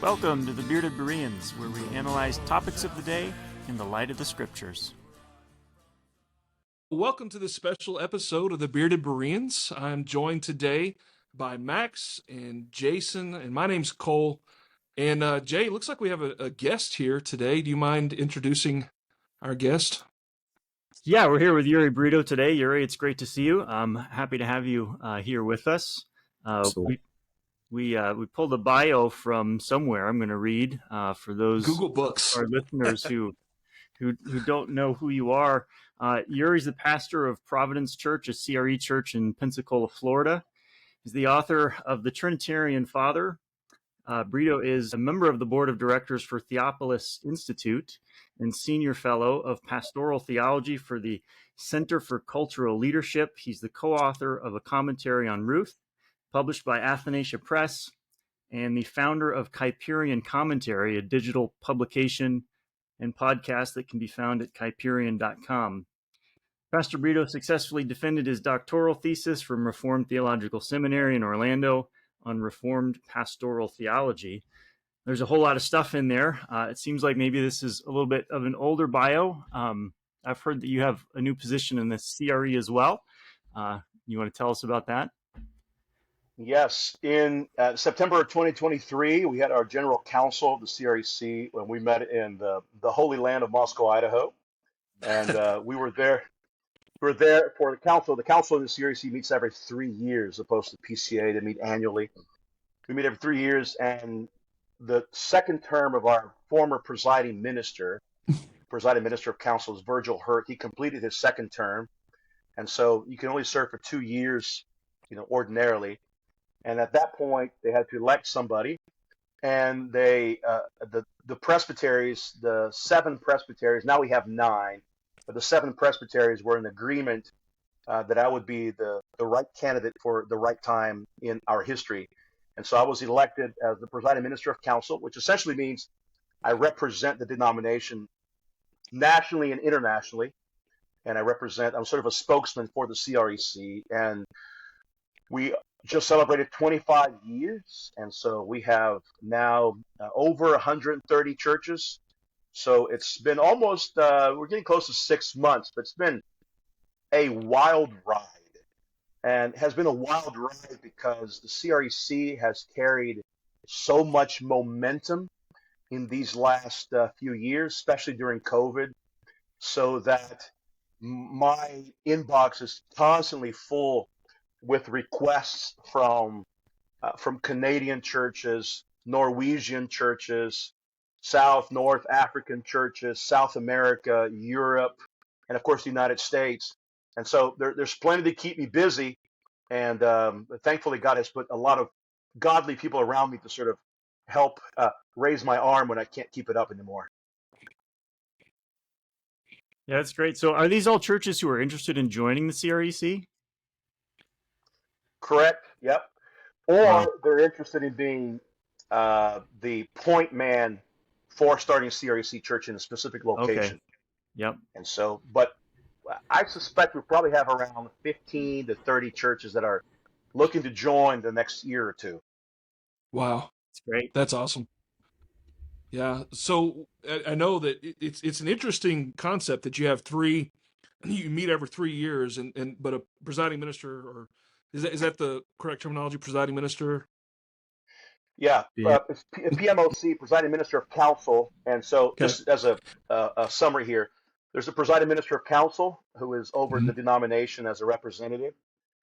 Welcome to the Bearded Bereans, where we analyze topics of the day in the light of the scriptures. Welcome to this special episode of the Bearded Bereans. I'm joined today by Max and Jason, and my name's Cole. And Jay, looks like we have a guest here today. Do you mind introducing our guest? Yeah, we're here with Uri Brito today. Uri, it's great to see you. I'm happy to have you here with us. We pulled a bio from somewhere. I'm going to read for those Google Books. Our listeners who don't know who you are. Uri's the pastor of Providence Church, a CRE church in Pensacola, Florida. He's the author of The Trinitarian Father. Brito is a member of the board of directors for Theopolis Institute and senior fellow of pastoral theology for the Center for Cultural Leadership. He's the co-author of a commentary on Ruth, published by Athanasius Press, and the founder of Kuyperian Commentary, a digital publication and podcast that can be found at kuyperian.com. Pastor Brito successfully defended his doctoral thesis from Reformed Theological Seminary in Orlando on Reformed pastoral theology. There's a whole lot of stuff in there. It seems like maybe this is a little bit of an older bio. I've heard that you have a new position in the CRE as well. You want to tell us about that? Yes. In September of 2023, we had our general council of the CREC when we met in the holy land of Moscow, Idaho. And we were there. We were there for the council. The council of the CREC meets every 3 years, opposed to PCA. They meet annually. We meet every 3 years. And the second term of our former presiding minister of council is Virgil Hurt. He completed his second term. And so you can only serve for 2 years, ordinarily. And at that point, they had to elect somebody, and the presbyteries, the 7 presbyteries, now we have 9, but the 7 presbyteries were in agreement that I would be the right candidate for the right time in our history. And so I was elected as the presiding minister of council, which essentially means I represent the denomination nationally and internationally, and I'm sort of a spokesman for the CREC, and we just celebrated 25 years, and so we have now over 130 churches. So it's been almost, we're getting close to 6 months, but it's been a wild ride, and has been a wild ride because the CREC has carried so much momentum in these last few years, especially during COVID, so that my inbox is constantly full with requests from Canadian churches, Norwegian churches, North African churches, South America, Europe, and of course the United States. And so there's plenty to keep me busy. And thankfully, God has put a lot of godly people around me to sort of help raise my arm when I can't keep it up anymore. Yeah, that's great. So are these all churches who are interested in joining the CREC? Correct. Yep. Or they're interested in being the point man for starting a CREC church in a specific location. Okay. Yep. And so, but I suspect we probably have around 15 to 30 churches that are looking to join the next year or two. Wow. That's great. That's awesome. Yeah. So I know that it's an interesting concept that you have you meet every 3 years, but a presiding minister, or is that the correct terminology, presiding minister? Yeah, it's PMOC, presiding minister of council. And so just as a summary here, there's a presiding minister of council who is over the denomination as a representative.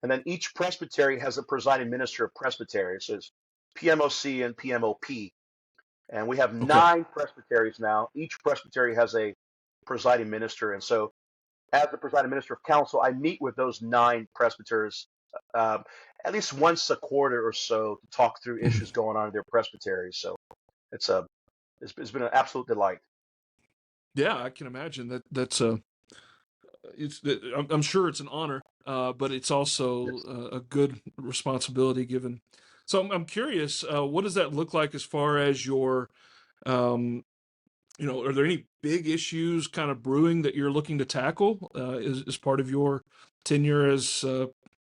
And then each presbytery has a presiding minister of presbytery. So it's PMOC and PMOP. And we have 9 presbyteries now. Each presbytery has a presiding minister. And so as the presiding minister of council, I meet with those 9 presbyters at least once a quarter or so to talk through issues going on in their presbyteries. So it's been an absolute delight. Yeah, I can imagine I'm sure it's an honor, but it's also a good responsibility given. So I'm curious, what does that look like as far as your, are there any big issues kind of brewing that you're looking to tackle as part of your tenure as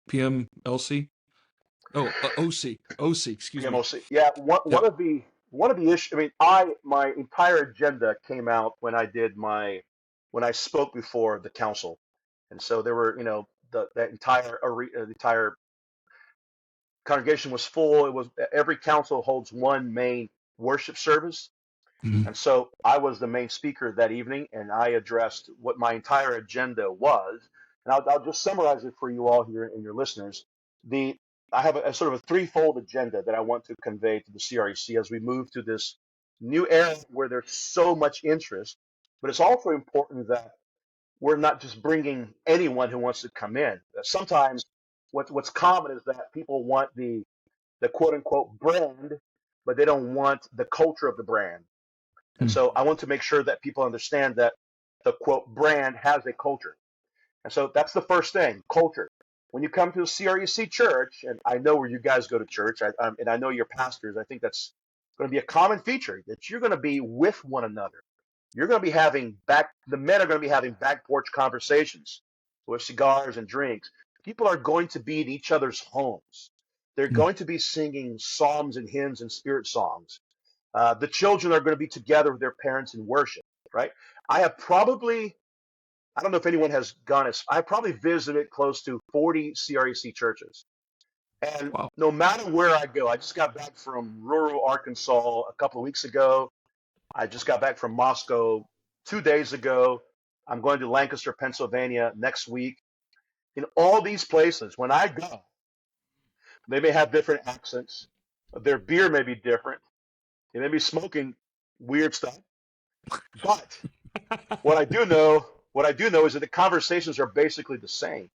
PMLC? OC, excuse me. PMOC. Yeah, one of the one of the issues, my entire agenda came out when when I spoke before the council. And so there were, the entire congregation was full. It was every council holds one main worship service. Mhm. And so I was the main speaker that evening, and I addressed what my entire agenda was. And I'll just summarize it for you all here and your listeners. I have a sort of a threefold agenda that I want to convey to the CREC as we move to this new era where there's so much interest. But it's also important that we're not just bringing anyone who wants to come in. Sometimes what's common is that people want the quote unquote brand, but they don't want the culture of the brand. And Hmm. so I want to make sure that people understand that the quote brand has a culture. And so that's the first thing, culture. When you come to a CREC church, and I know where you guys go to church, and I know your pastors, I think that's going to be a common feature that you're going to be with one another. You're going to be the men are going to be having back porch conversations with cigars and drinks. People are going to be in each other's homes. They're Hmm. going to be singing psalms and hymns and spirit songs. The children are going to be together with their parents in worship, right? I have probably, I don't know if anyone has gone, I probably visited close to 40 CREC churches. And Wow. no matter where I go, I just got back from rural Arkansas a couple of weeks ago. I just got back from Moscow 2 days ago. I'm going to Lancaster, Pennsylvania next week. In all these places, when I go, they may have different accents. Their beer may be different. They may be smoking weird stuff. But what I do know is that the conversations are basically the same.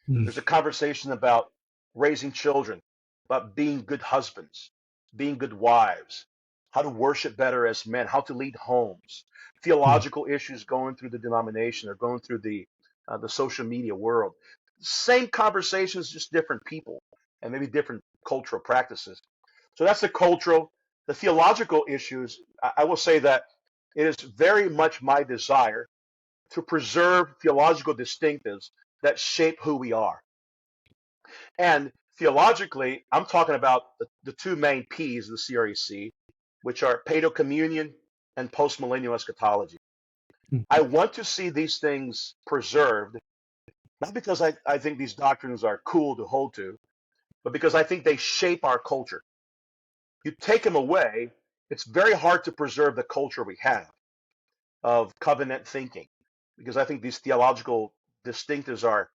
Hmm. There's a conversation about raising children, about being good husbands, being good wives, how to worship better as men, how to lead homes, Hmm. theological issues going through the denomination or going through the social media world. Same conversations, just different people and maybe different cultural practices. So that's the cultural. The theological issues, I will say that it is very much my desire to preserve theological distinctives that shape who we are. And theologically, I'm talking about the two main P's of the CREC, which are paedo-communion and postmillennial eschatology. Hmm. I want to see these things preserved, not because I think these doctrines are cool to hold to, but because I think they shape our culture. You take them away, it's very hard to preserve the culture we have of covenant thinking, because I think these theological distinctives are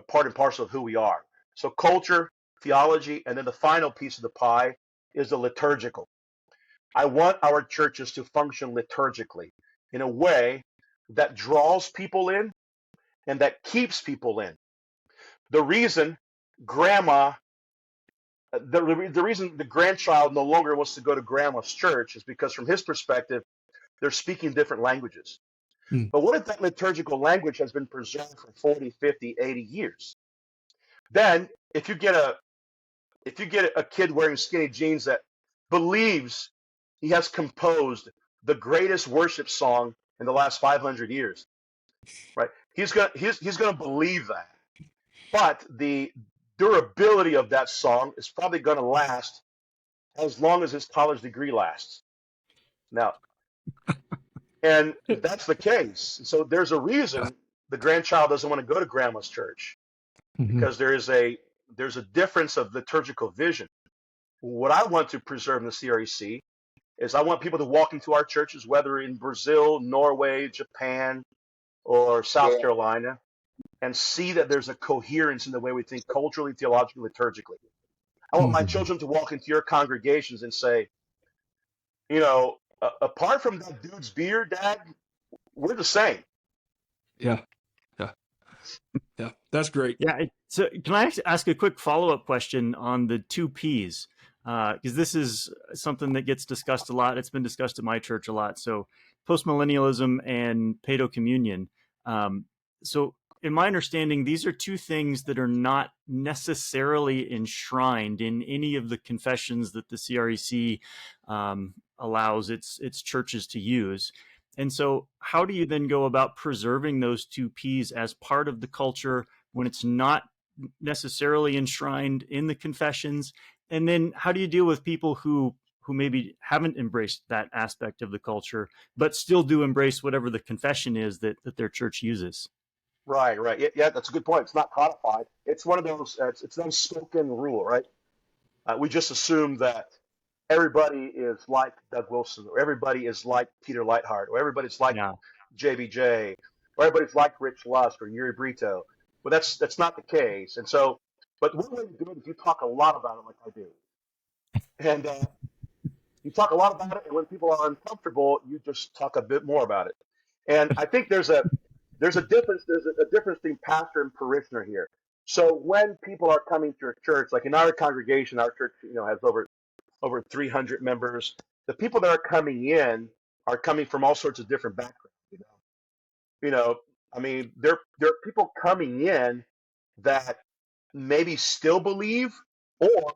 part and parcel of who we are. So culture, theology, and then the final piece of the pie is the liturgical. I want our churches to function liturgically in a way that draws people in and that keeps people in. The reason grandma, the reason the grandchild no longer wants to go to grandma's church is because from his perspective, they're speaking different languages. Hmm. But what if that liturgical language has been preserved for 40, 50, 80 years? Then if you get a kid wearing skinny jeans that believes he has composed the greatest worship song in the last 500 years, right? He's going to believe that. But the durability of that song is probably going to last as long as his college degree lasts. Now, and if that's the case, so there's a Yeah. reason the grandchild doesn't want to go to grandma's church Hmm. because there's a difference of liturgical vision. What I want to preserve in the CREC is I want people to walk into our churches, whether in Brazil, Norway, Japan, or South Carolina, and see that there's a coherence in the way we think culturally, theologically, liturgically. I want my Hmm. children to walk into your congregations and say, apart from that dude's beard, Dad, we're the same. Yeah. Yeah. Yeah. That's great. Yeah. So can I ask a quick follow-up question on the two P's? Because this is something that gets discussed a lot. It's been discussed at my church a lot. So postmillennialism and paedo-communion. So in my understanding, these are two things that are not necessarily enshrined in any of the confessions that the CREC allows its churches to use. And so how do you then go about preserving those two P's as part of the culture when it's not necessarily enshrined in the confessions? And then how do you deal with people who who maybe haven't embraced that aspect of the culture, but still do embrace whatever the confession is that their church uses. Right, right. Yeah, that's a good point. It's not codified. It's one of those. It's an unspoken rule, right? We just assume that everybody is like Doug Wilson, or everybody is like Peter Lightheart, or everybody's like Yeah. JBJ, or everybody's like Rich Lusk or Uri Brito. But that's not the case. And so, but one way to do it is you talk a lot about it, like I do, and you talk a lot about it. And when people are uncomfortable, you just talk a bit more about it. And I think there's a difference. There's a difference between pastor and parishioner here. So when people are coming to your church, like in our congregation, our church, has over 300 members. The people that are coming in are coming from all sorts of different backgrounds. I mean, there are people coming in that maybe still believe or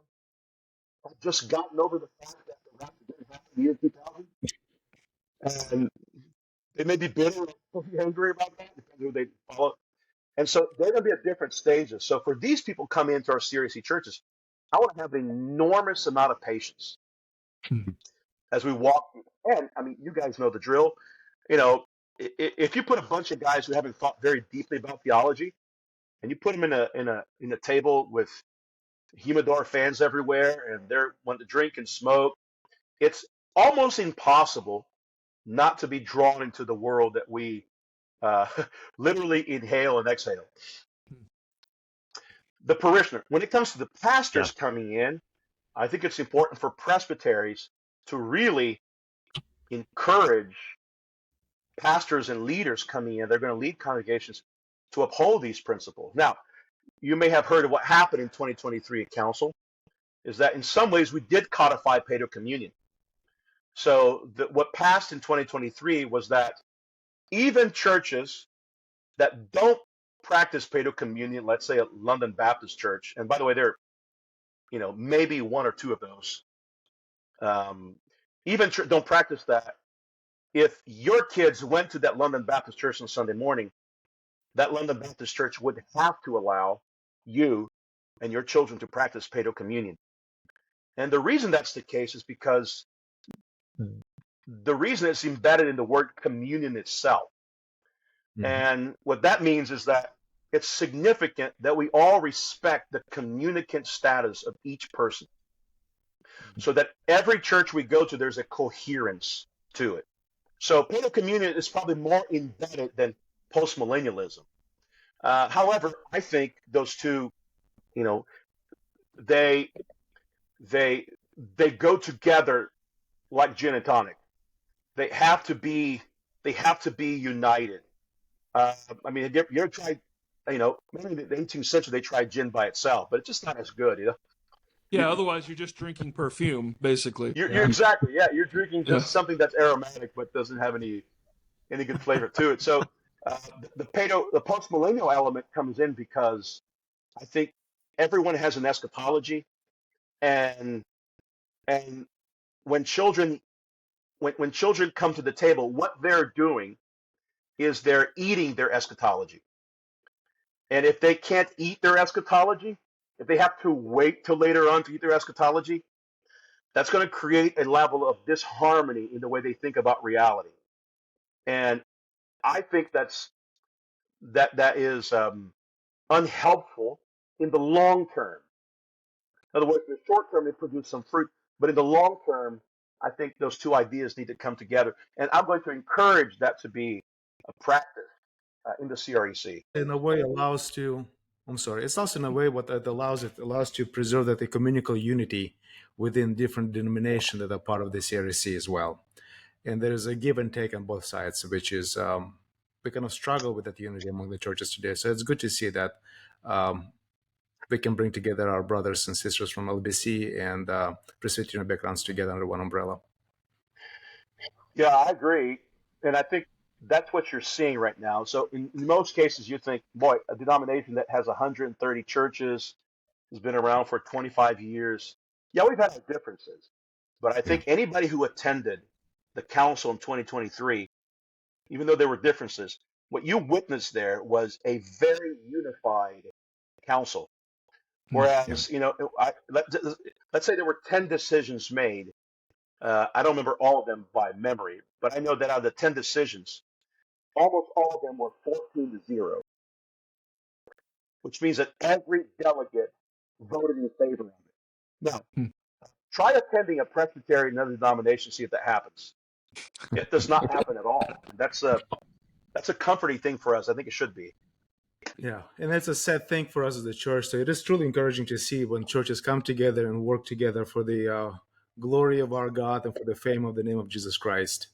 have just gotten over the fact that the rapture didn't happen in the year 2000, and they may be bitter or angry about that, depending on who they follow. And so they're going to be at different stages. So for these people coming into our CREC churches, I want to have an enormous amount of patience as we walk. And I mean, you guys know the drill. If you put a bunch of guys who haven't thought very deeply about theology, and you put them in a table with humidor fans everywhere, and they're wanting to drink and smoke, it's almost impossible not to be drawn into the world that we uh, literally inhale and exhale. The parishioner, when it comes to the pastors coming in, I think it's important for presbyteries to really encourage pastors and leaders coming in. They're going to lead congregations to uphold these principles. Now, you may have heard of what happened in 2023 at council, is that in some ways we did codify paedo communion. So what passed in 2023 was that even churches that don't practice paedo communion, let's say a London Baptist church, and by the way, there are maybe one or two of those, even don't practice that. If your kids went to that London Baptist church on Sunday morning, that London Baptist church would have to allow you and your children to practice paedo communion. And the reason that's the case is because the reason it's embedded in the word communion itself. Mm-hmm. And what that means is that it's significant that we all respect the communicant status of each person, so that every church we go to, there's a coherence to it. So paedo communion is probably more embedded than postmillennialism. However, I think those two, they go together like gin and tonic. They have to be united. I mean, you ever tried? Maybe in the 18th century they tried gin by itself, but it's just not as good. Yeah, otherwise you're just drinking perfume, basically. You're exactly, yeah. You're drinking just something that's aromatic but doesn't have any good flavor to it. So the postmillennial element comes in because I think everyone has an eschatology, and when children come to the table, what they're doing is they're eating their eschatology. And if they can't eat their eschatology, if they have to wait till later on to eat their eschatology, that's going to create a level of disharmony in the way they think about reality. And I think that is unhelpful in the long term. In other words, in the short term, they produce some fruit, but in the long term, I think those two ideas need to come together. And I'm going to encourage that to be a practice in the CREC. In a way, it's also in a way what it allows to preserve that ecumenical unity within different denominations that are part of the CREC as well. And there is a give and take on both sides, which is we kind of struggle with that unity among the churches today. So it's good to see that we can bring together our brothers and sisters from LBC and Presbyterian backgrounds together under one umbrella. Yeah, I agree. And I think that's what you're seeing right now. So in most cases, you think, boy, a denomination that has 130 churches, has been around for 25 years. Yeah, we've had our differences. But I think anybody who attended the council in 2023, even though there were differences, what you witnessed there was a very unified council. Whereas, let's say there were 10 decisions made, I don't remember all of them by memory, but I know that out of the 10 decisions, almost all of them were 14-0, which means that every delegate voted in favor of it. Now, Hmm. try attending a Presbyterian and another denomination, see if that happens. It does not happen at all. That's a comforting thing for us. I think it should be. Yeah, and that's a sad thing for us as the church. So it is truly encouraging to see when churches come together and work together for the glory of our God and for the fame of the name of Jesus Christ,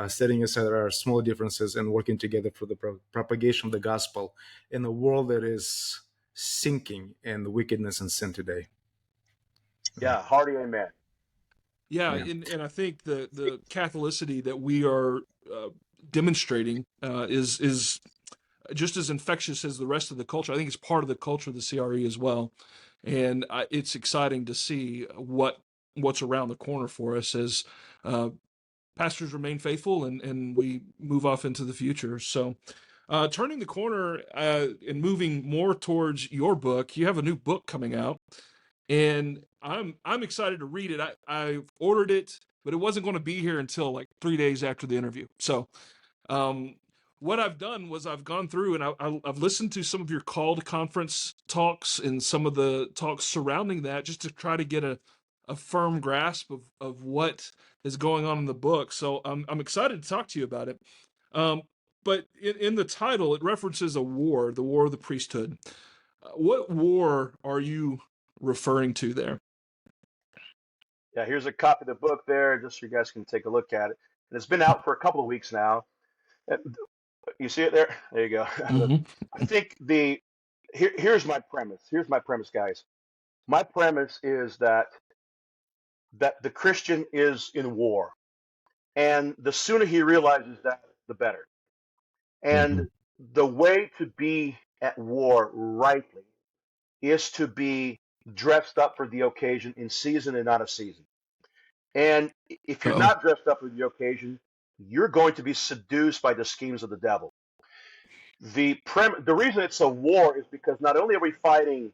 setting aside our small differences and working together for the propagation of the gospel in a world that is sinking in wickedness and sin today. Yeah, hearty amen. Yeah, Yeah. and I think the Catholicity that we are demonstrating is just as infectious as the rest of the culture. I think it's part of the culture of the CRE as well, and it's exciting to see what's around the corner for us as pastors remain faithful and we move off into the future. So, turning the corner and moving more towards your book, you have a new book coming out, and I'm excited to read it. I ordered it, but it wasn't going to be here until like 3 days after the interview. So, um, what I've done was I've gone through and I've listened to some of your called conference talks and some of the talks surrounding that, just to try to get a firm grasp of what is going on in the book. So I'm excited to talk to you about it. Um, but in the title, it references a war, the War of the Priesthood. What war are you referring to there? Yeah, here's a copy of the book there, just so you guys can take a look at it. And it's been out for a couple of weeks now. You see it there? There you go. Mm-hmm. I think here's my premise. Here's my premise, guys. My premise is that the Christian is in war, and the sooner he realizes that, the better. Mm-hmm. And the way to be at war rightly is to be dressed up for the occasion, in season and out of season. And if you're Uh-oh. not dressed up for the occasion, you're going to be seduced by the schemes of the devil. The reason it's a war is because not only are we fighting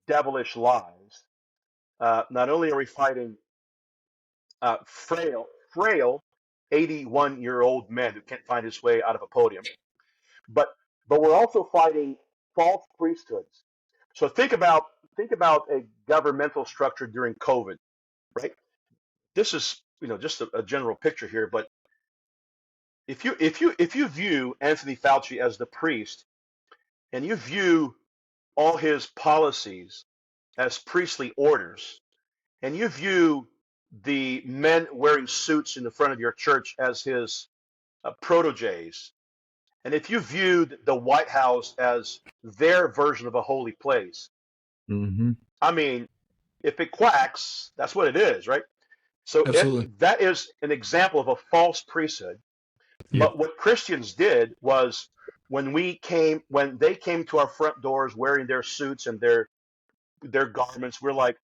devilish lies, not only are we fighting frail 81-year-old men who can't find his way out of a podium, but we're also fighting false priesthoods. So think about a governmental structure during COVID, right? This is just a general picture here, but if you view Anthony Fauci as the priest, and you view all his policies as priestly orders, and you view the men wearing suits in the front of your church as his proteges, and if you viewed the White House as their version of a holy place, Mm-hmm. I mean, if it quacks, that's what it is, right? So Absolutely. that is an example of a false priesthood. Yep. But what Christians did was, when they came to our front doors wearing their suits and their garments, we're like,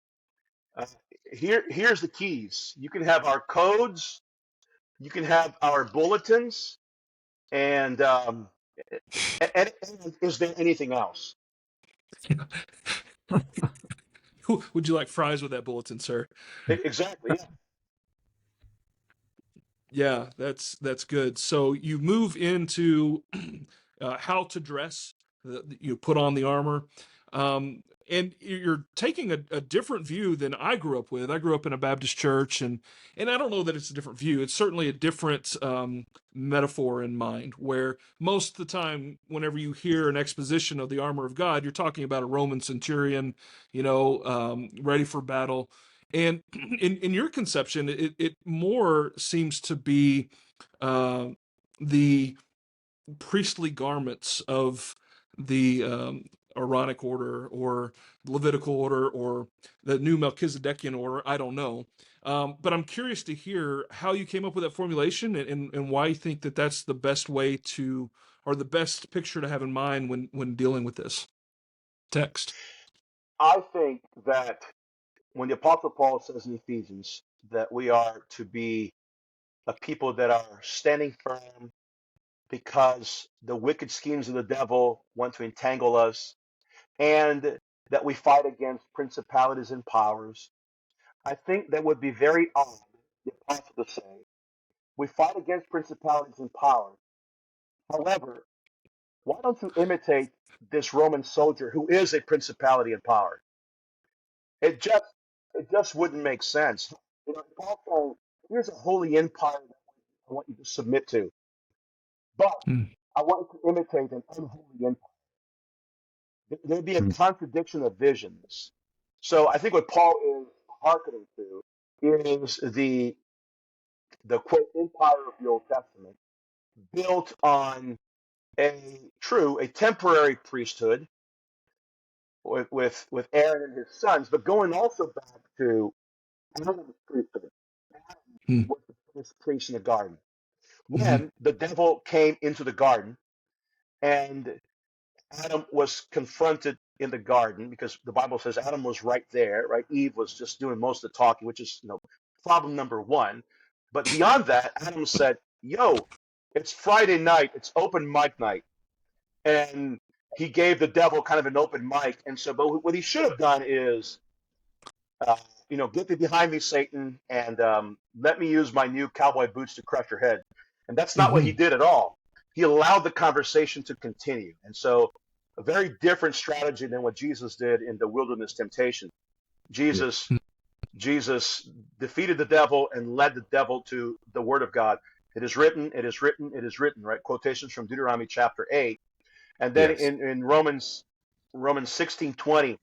uh, here's the keys. You can have our codes, you can have our bulletins, and is there anything else? Would you like fries with that bulletin, sir? Exactly. Yeah. Yeah, that's good. So you move into how to dress. You put on the armor, and you're taking a different view than I grew up with. I grew up in a Baptist church, and I don't know that it's a different view. It's certainly a different metaphor in mind. Where most of the time, whenever you hear an exposition of the armor of God, you're talking about a Roman centurion, ready for battle. And in your conception, it more seems to be the priestly garments of the Aaronic order or Levitical order or the new Melchizedekian order. I don't know. But I'm curious to hear how you came up with that formulation and why you think that that's the best way to, or the best picture to have in mind when dealing with this text. I think that when the Apostle Paul says in Ephesians that we are to be a people that are standing firm because the wicked schemes of the devil want to entangle us, and that we fight against principalities and powers, I think that would be very odd the apostle to say, we fight against principalities and powers. However, why don't you imitate this Roman soldier who is a principality and power? It just it just wouldn't make sense. You know, Paul saying, here's a holy empire that I want you to submit to, but Hmm. I want you to imitate an unholy empire. There'd be a contradiction of visions. So I think what Paul is hearkening to is the quote empire of the Old Testament built on a temporary priesthood with Aaron and his sons, but going also back to Adam's priesthood. Hmm. Adam was the first priest in the garden. Hmm. When the devil came into the garden and Adam was confronted in the garden, because the Bible says Adam was right there, right? Eve was just doing most of the talking, which is problem number one. But beyond that, Adam said, "Yo, it's Friday night. It's open mic night," and he gave the devil kind of an open mic. And so, but what he should have done is, uh, get thee behind me, Satan, and let me use my new cowboy boots to crush your head. And that's not what he did at all. He allowed the conversation to continue. And so, a very different strategy than what Jesus did in the wilderness temptation. Jesus defeated the devil and led the devil to the word of God. It is written, it is written, it is written, right? Quotations from Deuteronomy chapter 8. And then Yes. in Romans 16:20,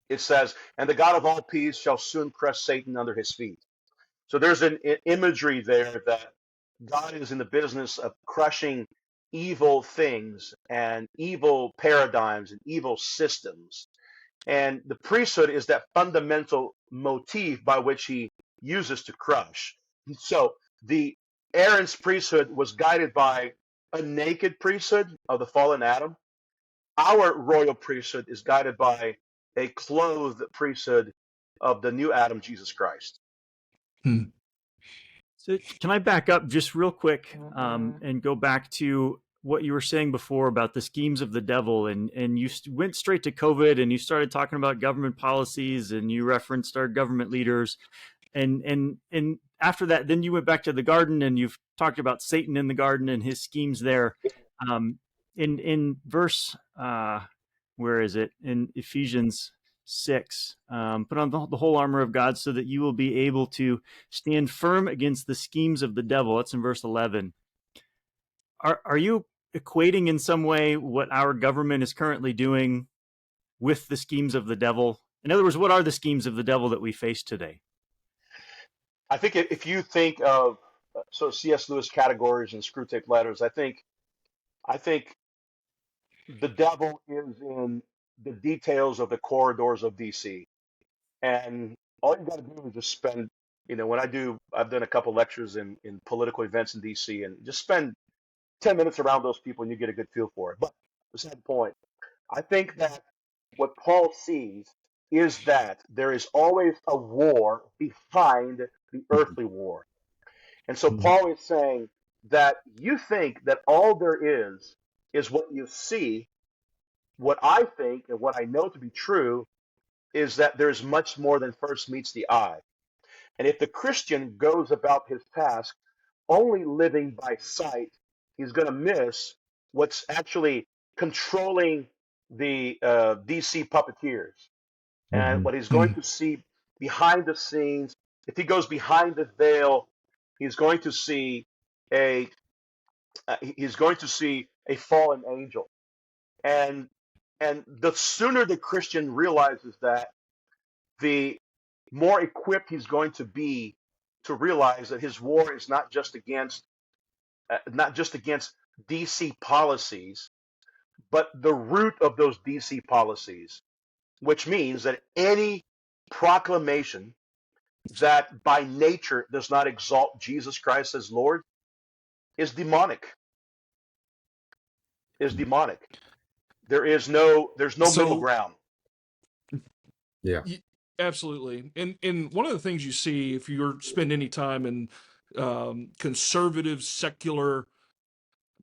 it says, and the God of all peace shall soon crush Satan under his feet. So there's an imagery there that God is in the business of crushing evil things and evil paradigms and evil systems. And the priesthood is that fundamental motif by which he uses to crush. So the Aaron's priesthood was guided by a naked priesthood of the fallen Adam. Our royal priesthood is guided by a clothed priesthood of the new Adam, Jesus Christ. Hmm. So can I back up just real quick and go back to what you were saying before about the schemes of the devil, and you went straight to COVID and you started talking about government policies and you referenced our government leaders, and after that, then you went back to the garden and you've talked about Satan in the garden and his schemes there. In verse where is it, in Ephesians 6, put on the whole armor of God so that you will be able to stand firm against the schemes of the devil. That's in verse 11. Are you equating in some way what our government is currently doing with the schemes of the devil? In other words, what are the schemes of the devil that we face today? I think if you think of sort of C.S. Lewis categories and screw tape letters, I think the devil is in the details of the corridors of DC. And all you got to do is just spend, I've done a couple lectures in political events in DC, and just spend 10 minutes around those people and you get a good feel for it. But beside the point, I think that what Paul sees is that there is always a war behind the earthly war. And so Paul is saying that you think that all there is what you see. What I think and what I know to be true is that there's much more than first meets the eye. And if the Christian goes about his task only living by sight, he's going to miss what's actually controlling the DC puppeteers. And what he's going to see behind the scenes, if he goes behind the veil, he's going to see a fallen angel. And the sooner the Christian realizes that, the more equipped he's going to be to realize that his war is not just against DC policies, but the root of those DC policies, which means that any proclamation that by nature does not exalt Jesus Christ as Lord is demonic. There's no middle ground. Yeah. Absolutely. And one of the things you see if you spend any time in conservative, secular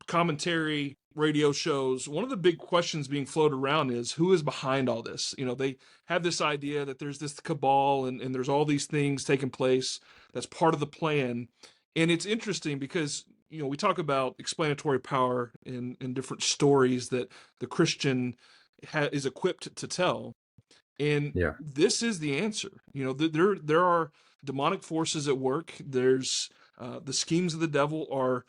commentary radio shows, one of the big questions being floated around is who is behind all this? They have this idea that there's this cabal and there's all these things taking place That's part of the plan. And it's interesting because, we talk about explanatory power in different stories that the Christian is equipped to tell. And Yeah. this is the answer. There are demonic forces at work. There's the schemes of the devil are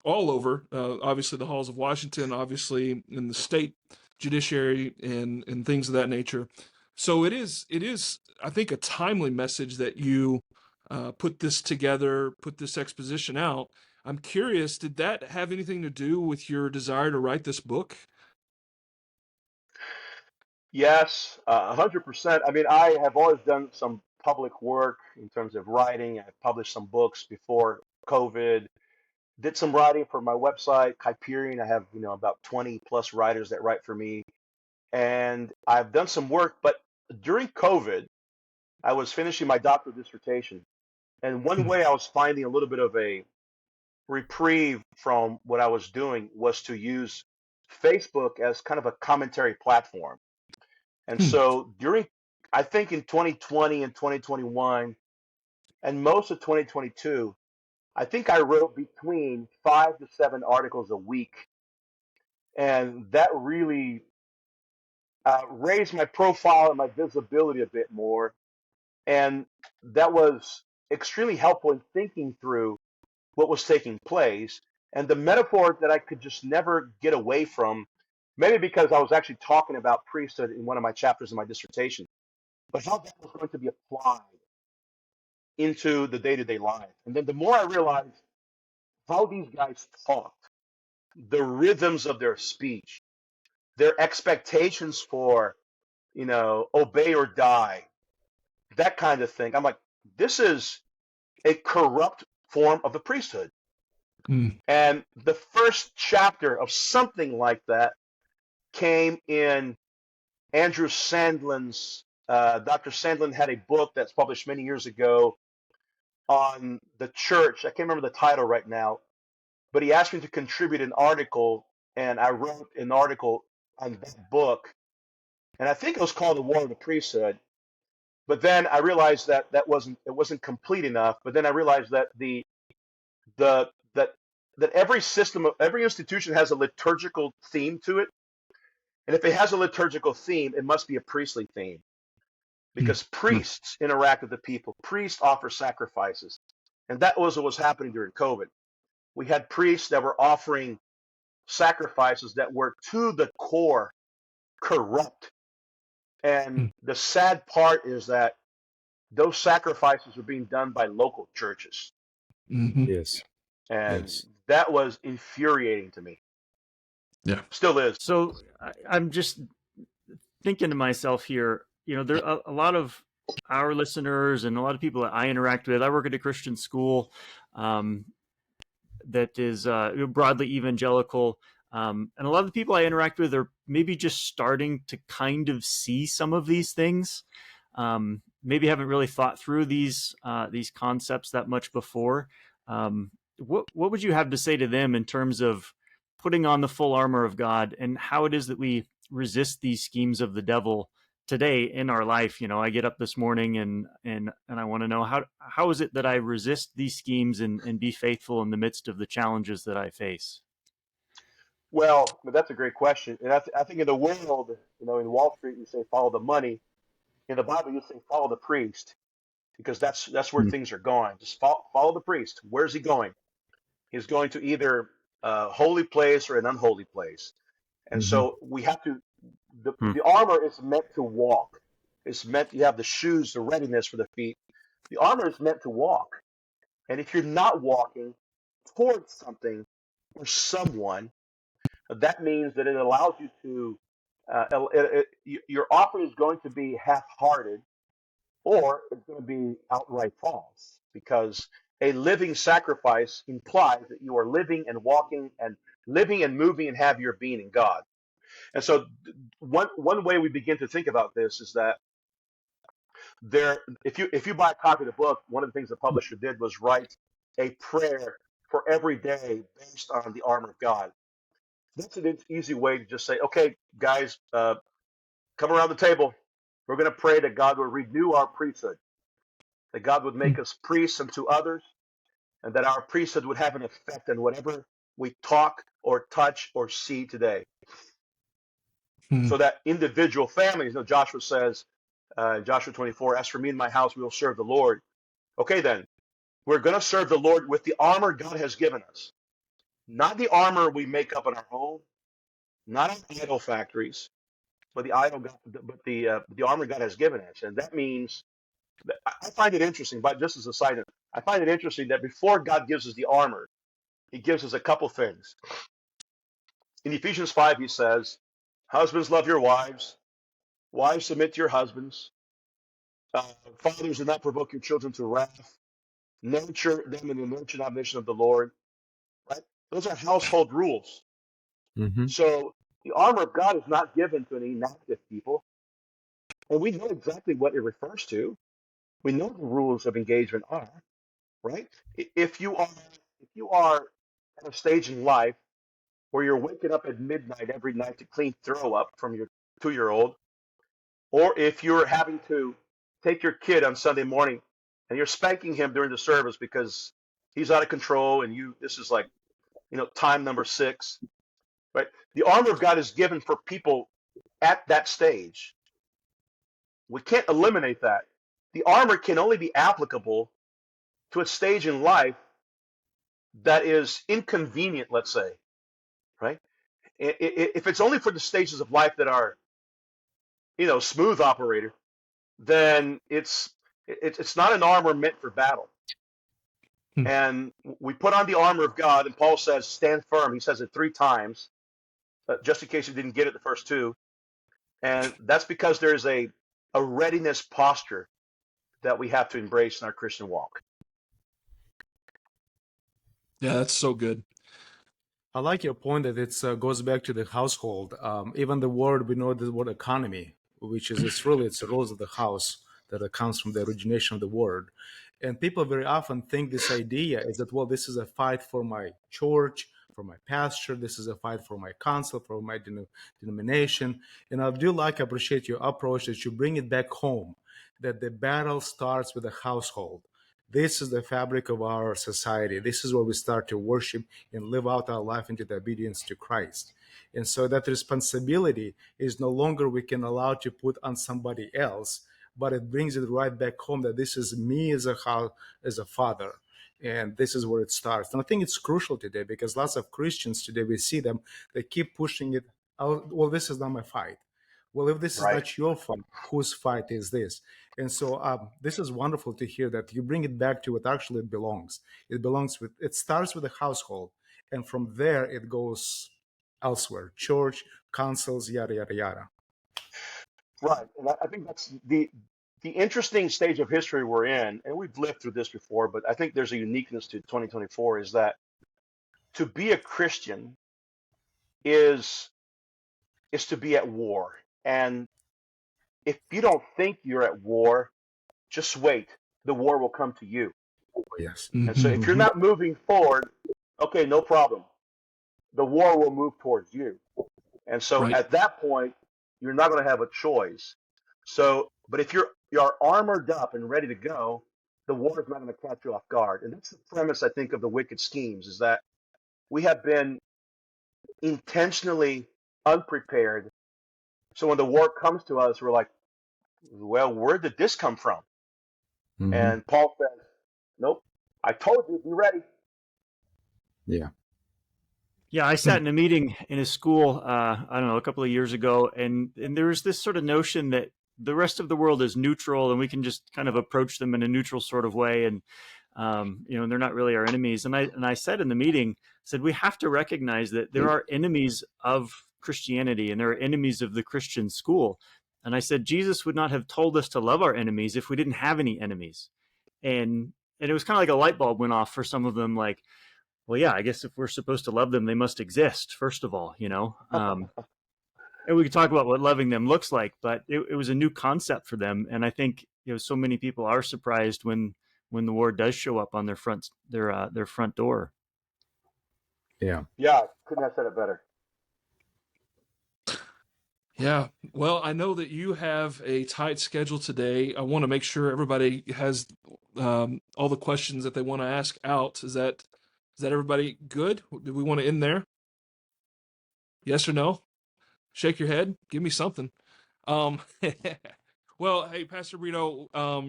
all over. Obviously, the halls of Washington, obviously in the state judiciary and things of that nature. So it is, I think, a timely message that you put this together, put this exposition out. I'm curious, did that have anything to do with your desire to write this book? Yes, 100%. I mean, I have always done some public work in terms of writing. I've published some books before COVID. Did some writing for my website, Hyperion. I have, about 20 plus writers that write for me. And I've done some work, but during COVID, I was finishing my doctoral dissertation. And one way I was finding a little bit of a reprieve from what I was doing was to use Facebook as kind of a commentary platform. And so I think in 2020 and 2021 and most of 2022, I think I wrote between 5 to 7 articles a week. And that really raised my profile and my visibility a bit more. And that was extremely helpful in thinking through what was taking place. And the metaphor that I could just never get away from, maybe because I was actually talking about priesthood in one of my chapters in my dissertation, but how that was going to be applied into the day-to-day life. And then the more I realized how these guys talked, the rhythms of their speech, their expectations for, obey or die, that kind of thing. I'm like, this is a corrupt form of the priesthood. And the first chapter of something like that came in Andrew Sandlin's, Dr. Sandlin had a book that's published many years ago on the church. I can't remember the title right now, but he asked me to contribute an article, and I wrote an article on that book. And I think it was called The War of the Priesthood. But then I realized that it wasn't complete enough. But then I realized that that every institution has a liturgical theme to it. And if it has a liturgical theme, it must be a priestly theme. Because priests interact with the people. Priests offer sacrifices. And that was what was happening during COVID. We had priests that were offering sacrifices that were to the core corrupt. And the sad part is that those sacrifices were being done by local churches. Yes. And that was infuriating to me. Yeah. Still is. So I'm just thinking to myself here, there are a lot of our listeners and a lot of people that I interact with. I work at a Christian school that is broadly evangelical. And a lot of the people I interact with are maybe just starting to kind of see some of these things. Maybe haven't really thought through these concepts that much before. What would you have to say to them in terms of putting on the full armor of God and how it is that we resist these schemes of the devil today in our life? I get up this morning and I want to know how is it that I resist these schemes and be faithful in the midst of the challenges that I face? Well, that's a great question. And I think in the world, in Wall Street, you say follow the money. In the Bible, you say follow the priest, because that's where things are going. Just follow the priest. Where's he going? He's going to either a holy place or an unholy place. And so we have to, the armor is meant to walk. It's meant, you have the shoes, the readiness for the feet. The armor is meant to walk. And if you're not walking towards something or someone, that means that it allows you to, your offering is going to be half-hearted, or it's going to be outright false, because a living sacrifice implies that you are living and walking and living and moving and have your being in God. And so one way we begin to think about this is that if you buy a copy of the book, one of the things the publisher did was write a prayer for every day based on the armor of God. That's an easy way to just say, okay, guys, come around the table. We're going to pray that God will renew our priesthood. that God would make us priests unto others, and that our priesthood would have an effect on whatever we talk or touch or see today. Hmm. So that individual families, Joshua says, Joshua 24, as for me and my house, we will serve the Lord. Okay, then, we're going to serve the Lord with the armor God has given us. Not the armor we make up in our home, not our idol factories, but the armor God has given us. And that means, I find it interesting, but just as a side note, I find it interesting that before God gives us the armor, he gives us a couple things. In Ephesians 5, he says, husbands, love your wives. Wives, submit to your husbands. Fathers, do not provoke your children to wrath. Nurture them in the nurture and admonition of the Lord. Right? Those are household rules. Mm-hmm. So the armor of God is not given to an inactive people. And we know exactly what it refers to. We know the rules of engagement are, right? If you are at a stage in life where you're waking up at midnight every night to clean throw up from your 2-year-old, or if you're having to take your kid on Sunday morning and you're spanking him during the service because he's out of control and this is like, time number 6, right? The armor of God is given for people at that stage. We can't eliminate that. The armor can only be applicable to a stage in life that is inconvenient, let's say, right? If it's only for the stages of life that are, smooth operator, then it's not an armor meant for battle. Hmm. And we put on the armor of God, and Paul says, stand firm. He says it 3 times, just in case you didn't get it the first 2. And that's because there's a readiness posture that we have to embrace in our Christian walk. Yeah, that's so good. I like your point that it goes back to the household. Even the word, we know the word economy, which is it's the rules of the house that comes from the origination of the word. And people very often think this idea is that, well, this is a fight for my church, for my pastor, this is a fight for my council, for my denomination. And I do appreciate your approach that you bring it back home, that the battle starts with the household. This is the fabric of our society. This is where we start to worship and live out our life into the obedience to Christ. And so that responsibility is no longer we can allow to put on somebody else, but it brings it right back home that this is me as a father. And this is where it starts. And I think it's crucial today because lots of Christians today, we see them, they keep pushing it out. Well, this is not my fight. Well, if this is Right. not your fight, whose fight is this? And so this is wonderful to hear that you bring it back to what actually it belongs. It starts with the household, and from there it goes elsewhere, church, councils, yada, yada, yada. Right. And I think that's the interesting stage of history we're in, and we've lived through this before, but I think there's a uniqueness to 2024 is that to be a Christian is to be at war. And if you don't think you're at war, just wait. The war will come to you. Yes. And so if you're Mhm. not moving forward, okay, no problem. The war will move towards you. And so Right. at that point, you're not going to have a choice. So, but if you're armored up and ready to go, the war is not going to catch you off guard. And that's the premise, I think, of the wicked schemes is that we have been intentionally unprepared. So when the war comes to us, we're like, well, where did this come from? Mm-hmm. And Paul says, nope, I told you, be ready. Yeah. Yeah, I sat in a meeting in a school, I don't know, a couple of years ago, and there was this sort of notion that the rest of the world is neutral and we can just kind of approach them in a neutral sort of way. And, they're not really our enemies. And I said in the meeting, we have to recognize that there are enemies of Christianity and there are enemies of the Christian school. And I said, Jesus would not have told us to love our enemies if we didn't have any enemies. And it was kind of like a light bulb went off for some of them, like, well, yeah, I guess if we're supposed to love them, they must exist, first of all, and we could talk about what loving them looks like, but it was a new concept for them. And I think, so many people are surprised when the war does show up on their front door. Yeah. Yeah, couldn't have said it better. Yeah. Well, I know that you have a tight schedule today. I want to make sure everybody has all the questions that they want to ask out. Is that everybody good? Do we want to end there? Yes or no? Shake your head. Give me something. Um, well, hey, Pastor Brito,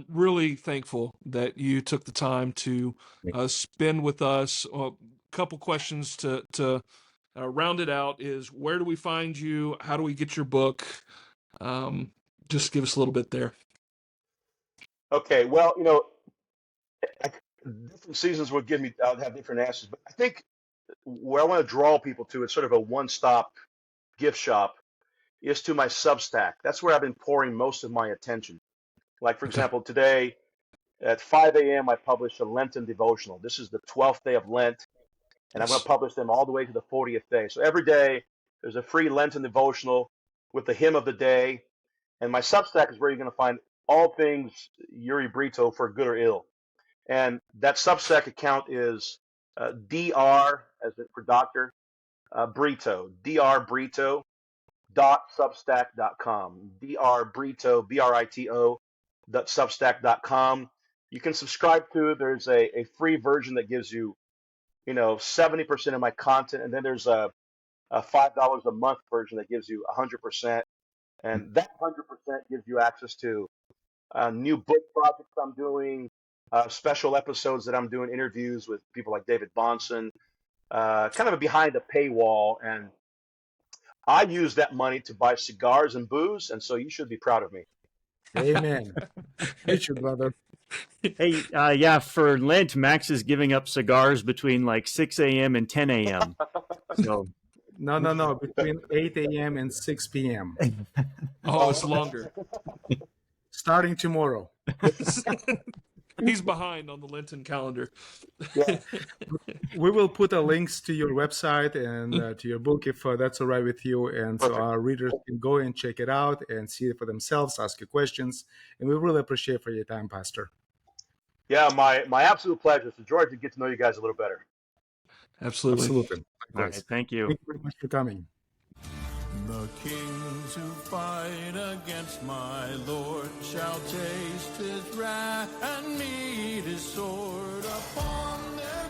really thankful that you took the time to spend with us. A couple questions to round it out is, where do we find you? How do we get your book? Just give us a little bit there. Okay, well, different seasons would give me, I'll have different answers, but I think where I want to draw people to, it's sort of a one-stop gift shop, is to my Substack. That's where I've been pouring most of my attention. Like, for Okay. example, today at 5 a.m., I published a Lenten devotional. This is the 12th day of Lent, and I'm going to publish them all the way to the 40th day. So every day, there's a free Lenten devotional with the hymn of the day. And my Substack is where you're going to find all things Uri Brito, for good or ill. And that Substack account is Dr. as in for doctor, Brito, Dr. Brito .substack.com, Dr. Brito, Brito .substack.com. You can subscribe to. There's a free version that gives you, 70% of my content, and then there's a $5 a month version that gives you 100%, and that 100% gives you access to new book projects I'm doing, special episodes that I'm doing, interviews with people like David Bonson, kind of a behind the paywall. And I use that money to buy cigars and booze, and so you should be proud of me. Amen. Preach it, brother. Hey, yeah, for Lent, Max is giving up cigars between like 6 a.m. and 10 a.m. So No. Between 8 a.m. and 6 p.m. Oh, it's longer. Starting tomorrow. He's behind on the Lenten calendar. Yeah. We will put links to your website and to your book if that's all right with you. And so our readers can go and check it out and see it for themselves, ask you questions. And we really appreciate for your time, Pastor. Yeah, my absolute pleasure. It's a joy to get to know you guys a little better. Absolutely. all right, thank you. Thank you very much for coming. The kings who fight against my Lord shall taste his wrath and meet his sword upon their